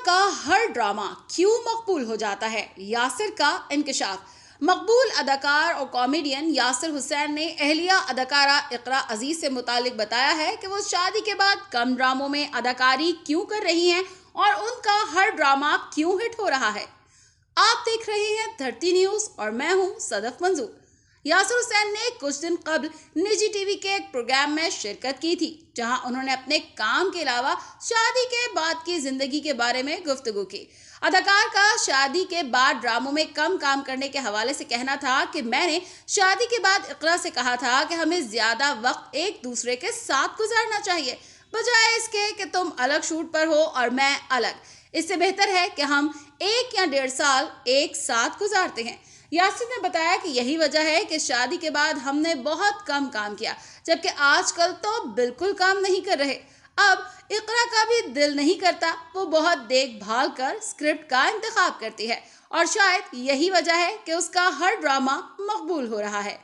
کا ہر ڈرامہ کیوں مقبول ہو جاتا ہے؟ یاسر کا انکشاف۔ مقبول اداکار اور کامیڈین یاسر حسین نے اہلیہ اداکارہ اقرا عزیز سے متعلق بتایا ہے کہ وہ شادی کے بعد کم ڈراموں میں اداکاری کیوں کر رہی ہیں اور ان کا ہر ڈرامہ کیوں ہٹ ہو رہا ہے۔ آپ دیکھ رہے ہیں دھرتی نیوز اور میں ہوں صدف منظور۔ یاسر حسین نے کچھ دن قبل نجی ٹی وی کے ایک پروگرام میں شرکت کی تھی، جہاں انہوں نے اپنے کام کے علاوہ شادی کے بعد کی زندگی کے بارے میں گفتگو کی۔ اداکار کا شادی کے بعد ڈراموں میں کم کام کرنے کے حوالے سے کہنا تھا کہ میں نے شادی کے بعد اقرا سے کہا تھا کہ ہمیں زیادہ وقت ایک دوسرے کے ساتھ گزارنا چاہیے، بجائے اس کے کہ تم الگ شوٹ پر ہو اور میں الگ۔ اس سے بہتر ہے کہ ہم 1 یا 1.5 سال ایک ساتھ گزارتے ہیں۔ یاسر نے بتایا کہ یہی وجہ ہے کہ شادی کے بعد ہم نے بہت کم کام کیا، جبکہ آج کل تو بالکل کام نہیں کر رہے۔ اب اقرا کا بھی دل نہیں کرتا، وہ بہت دیکھ بھال کر اسکرپٹ کا انتخاب کرتی ہے اور شاید یہی وجہ ہے کہ اس کا ہر ڈرامہ مقبول ہو رہا ہے۔